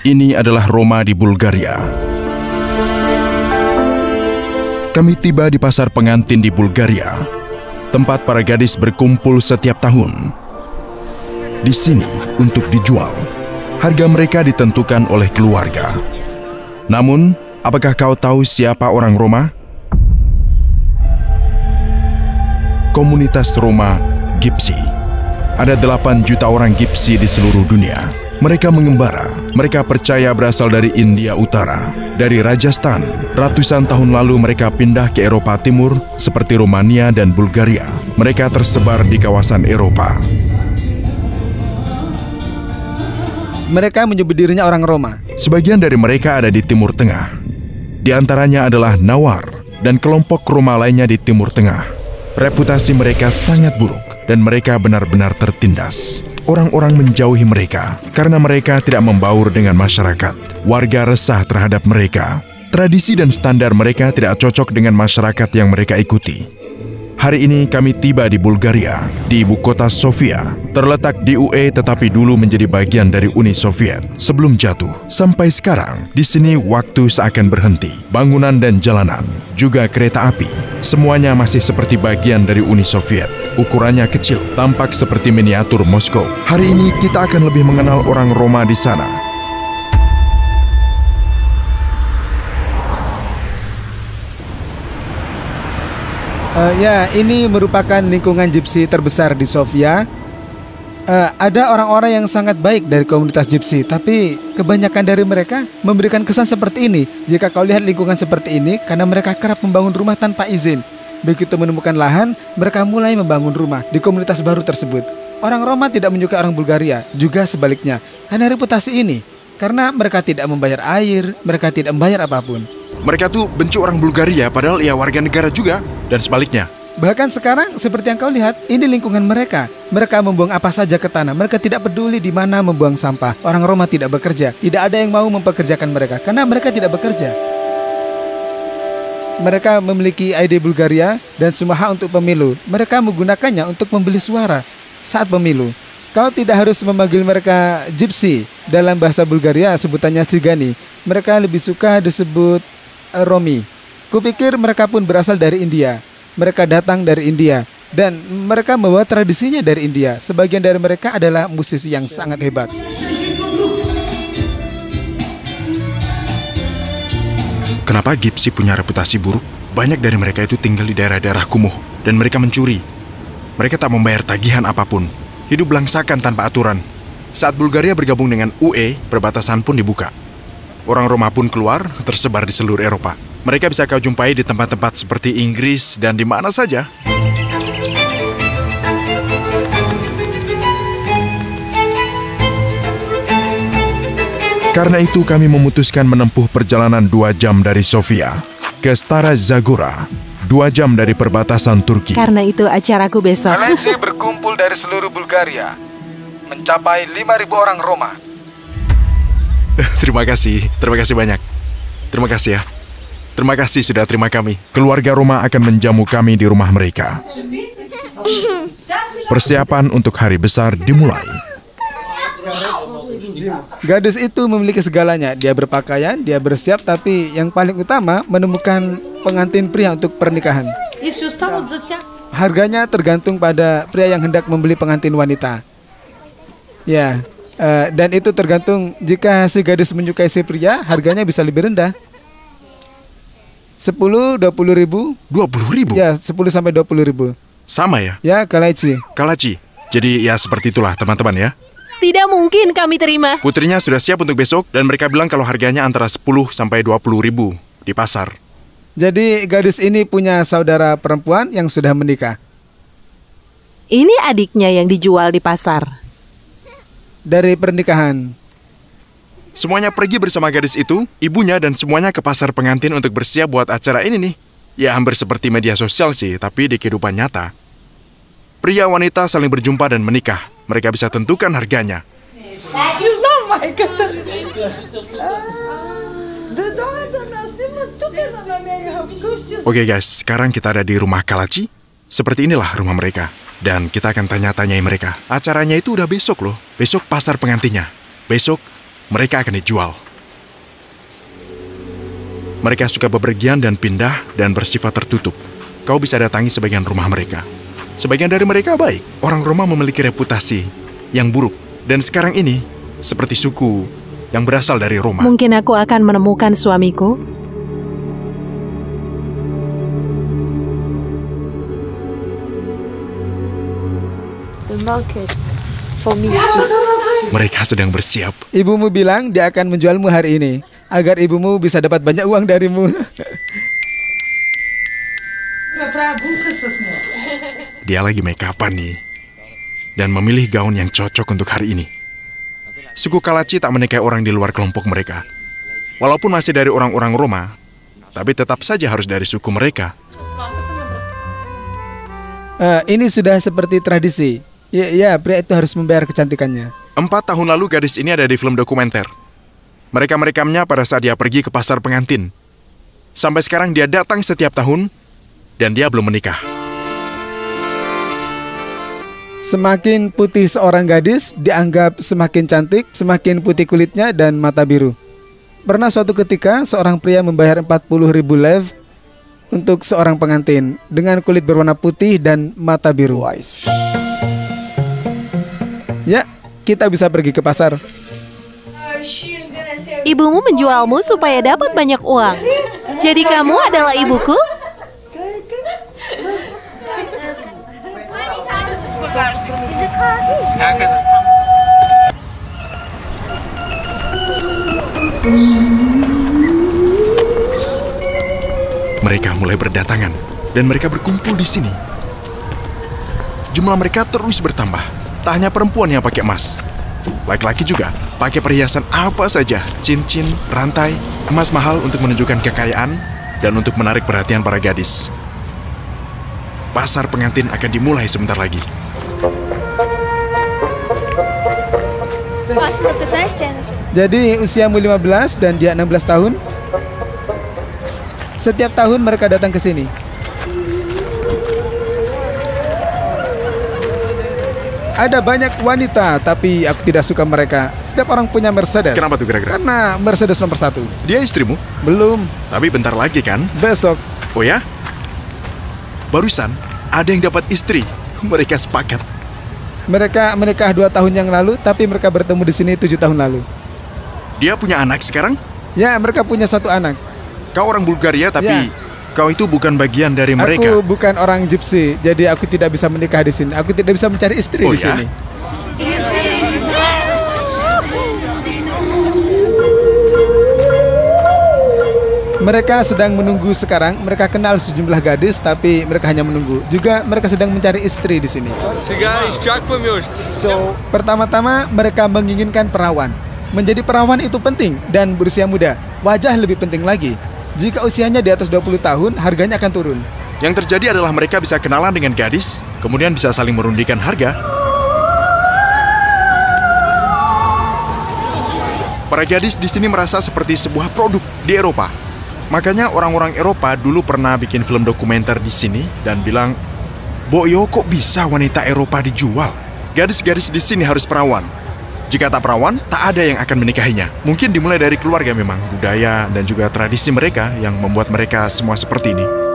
Ini adalah Roma di Bulgaria. Kami tiba di pasar pengantin di Bulgaria, tempat para gadis berkumpul setiap tahun. Di sini untuk dijual, harga mereka ditentukan oleh keluarga. Namun, apakah kau tahu siapa orang Roma? Komunitas Roma Gypsy. Ada 8 juta orang Gypsy di seluruh dunia. Mereka mengembara. Mereka percaya berasal dari India Utara, dari Rajasthan. Ratusan tahun lalu mereka pindah ke Eropa Timur seperti Romania dan Bulgaria. Mereka tersebar di kawasan Eropa. Mereka menyebut dirinya orang Roma. Sebagian dari mereka ada di Timur Tengah. Di antaranya adalah Nawar dan kelompok Roma lainnya di Timur Tengah. Reputasi mereka sangat buruk dan mereka benar-benar tertindas. Orang-orang menjauhi mereka karena mereka tidak membaur dengan masyarakat. Warga resah terhadap mereka. Tradisi dan standar mereka tidak cocok dengan masyarakat yang mereka ikuti. Hari ini kami tiba di Bulgaria, di ibu kota Sofia. Terletak di UE tetapi dulu menjadi bagian dari Uni Soviet. Sebelum jatuh, sampai sekarang, di sini waktu seakan berhenti. Bangunan dan jalanan, juga kereta api, semuanya masih seperti bagian dari Uni Soviet. Ukurannya kecil, tampak seperti miniatur Moskow. Hari ini kita akan lebih mengenal orang Roma di sana. Ya, ini merupakan lingkungan Gypsy terbesar di Sofia. Ada orang-orang yang sangat baik dari komunitas Gypsy, tapi kebanyakan dari mereka memberikan kesan seperti ini. Jika kau lihat lingkungan seperti ini, karena mereka kerap membangun rumah tanpa izin. Begitu menemukan lahan, mereka mulai membangun rumah di komunitas baru tersebut. Orang Roma tidak menyukai orang Bulgaria, juga sebaliknya, karena reputasi ini. Karena mereka tidak membayar air, mereka tidak membayar apapun. Mereka tuh benci orang Bulgaria, padahal ya warga negara juga, dan sebaliknya. Bahkan sekarang, seperti yang kau lihat, ini lingkungan mereka. Mereka membuang apa saja ke tanah. Mereka tidak peduli di mana membuang sampah. Orang Roma tidak bekerja. Tidak ada yang mau mempekerjakan mereka, karena mereka tidak bekerja. Mereka memiliki ID Bulgaria dan semua hak untuk pemilu. Mereka menggunakannya untuk membeli suara saat pemilu. Kau tidak harus memanggil mereka Gypsy. Dalam bahasa Bulgaria sebutannya Sigani. Mereka lebih suka disebut Romi. Kupikir mereka pun berasal dari India. Mereka datang dari India dan mereka membawa tradisinya dari India. Sebagian dari mereka adalah musisi yang sangat hebat. Kenapa Gypsy punya reputasi buruk? Banyak dari mereka itu tinggal di daerah-daerah kumuh dan mereka mencuri. Mereka tak membayar tagihan apapun. Hidup belangsakan tanpa aturan. Saat Bulgaria bergabung dengan UE, perbatasan pun dibuka. Orang Roma pun keluar, tersebar di seluruh Eropa. Mereka bisa kau jumpai di tempat-tempat seperti Inggris dan di mana saja. Karena itu kami memutuskan menempuh perjalanan 2 jam dari Sofia ke Stara Zagora, 2 jam dari perbatasan Turki. Karena itu acaraku besok. Valensi berkumpul dari seluruh Bulgaria, mencapai 5.000 orang Roma. Terima kasih banyak. Terima kasih ya. Terima kasih sudah terima kami. Keluarga Roma akan menjamu kami di rumah mereka. Persiapan untuk hari besar dimulai. Gadis itu memiliki segalanya. Dia berpakaian, dia bersiap, tapi yang paling utama menemukan pengantin pria untuk pernikahan. Harganya tergantung pada pria yang hendak membeli pengantin wanita. Ya, dan itu tergantung jika si gadis menyukai si pria, harganya bisa lebih rendah. 10-20 ribu. 20 ribu? Ya, 10-20 ribu. Sama ya? Ya, kalaci. Kalaci. Jadi ya seperti itulah teman-teman ya. Tidak mungkin kami terima. Putrinya sudah siap untuk besok dan mereka bilang kalau harganya antara 10-20 ribu di pasar. Jadi gadis ini punya saudara perempuan yang sudah menikah. Ini adiknya yang dijual di pasar. Dari pernikahan. Semuanya pergi bersama gadis itu, ibunya dan semuanya ke pasar pengantin untuk bersiap buat acara ini nih. Ya hampir seperti media sosial sih, tapi di kehidupan nyata. Pria wanita saling berjumpa dan menikah. Mereka bisa tentukan harganya. Oke guys, sekarang kita ada di rumah Kalaci. Seperti inilah rumah mereka. Dan kita akan tanya-tanyai mereka. Acaranya itu udah besok loh. Besok pasar pengantinnya. Besok mereka akan dijual. Mereka suka bepergian dan pindah dan bersifat tertutup. Kau bisa datangi sebagian rumah mereka. Sebagian dari mereka baik. Orang Roma memiliki reputasi yang buruk. Dan sekarang ini, seperti suku yang berasal dari Roma. Mungkin aku akan menemukan suamiku. Mereka sedang bersiap. Ibumu bilang dia akan menjualmu hari ini, agar ibumu bisa dapat banyak uang darimu. Dia lagi make up-an nih. Dan memilih gaun yang cocok untuk hari ini. Suku Kalaci tak menikahi orang di luar kelompok mereka. Walaupun masih dari orang-orang Roma, tapi tetap saja harus dari suku mereka. Ini sudah seperti tradisi. Ya, pria itu harus membayar kecantikannya. 4 tahun lalu gadis ini ada di film dokumenter. Mereka merekamnya pada saat dia pergi ke pasar pengantin. Sampai sekarang dia datang setiap tahun, dan dia belum menikah. Semakin putih seorang gadis, dianggap semakin cantik, semakin putih kulitnya dan mata biru. Pernah suatu ketika, seorang pria membayar 40.000 lev untuk seorang pengantin dengan kulit berwarna putih dan mata biru. Ya, kita bisa pergi ke pasar. Ibumu menjualmu supaya dapat banyak uang. Jadi kamu adalah ibuku? Mereka mulai berdatangan, dan mereka berkumpul di sini. Jumlah mereka terus bertambah. Tak hanya perempuan yang pakai emas. Laki-laki juga pakai perhiasan apa saja. Cincin, rantai, emas mahal untuk menunjukkan kekayaan dan untuk menarik perhatian para gadis. Pasar pengantin akan dimulai sebentar lagi. Jadi usiamu 15 dan dia 16 tahun. Setiap tahun mereka datang ke sini. Ada banyak wanita, tapi aku tidak suka mereka. Setiap orang punya Mercedes. Kenapa tuh kira-kira? Karena Mercedes nomor 1. Dia istrimu? Belum. Tapi bentar lagi kan? Besok. Oh ya? Barusan ada yang dapat istri. Mereka sepakat. Mereka menikah 2 tahun yang lalu, tapi mereka bertemu di sini 7 tahun lalu. Dia punya anak sekarang? Ya, mereka punya 1 anak. Kau orang Bulgaria, tapi Ya. kau itu bukan bagian dari mereka. Aku bukan orang Gypsy, jadi aku tidak bisa menikah di sini. Aku tidak bisa mencari istri Oh di ya? sini. Mereka sedang menunggu sekarang. Mereka kenal sejumlah gadis, tapi mereka hanya menunggu. Juga mereka sedang mencari istri di sini. Pertama-tama mereka menginginkan perawan. Menjadi perawan itu penting dan berusia muda. Wajah lebih penting lagi. Jika usianya di atas 20 tahun, harganya akan turun. Yang terjadi adalah mereka bisa kenalan dengan gadis, kemudian bisa saling merundingkan harga. Para gadis di sini merasa seperti sebuah produk di Eropa. Makanya orang-orang Eropa dulu pernah bikin film dokumenter di sini dan bilang, "Boyo, kok bisa wanita Eropa dijual? Gadis-gadis di sini harus perawan. Jika tak perawan, tak ada yang akan menikahinya." Mungkin dimulai dari keluarga memang, budaya dan juga tradisi mereka yang membuat mereka semua seperti ini.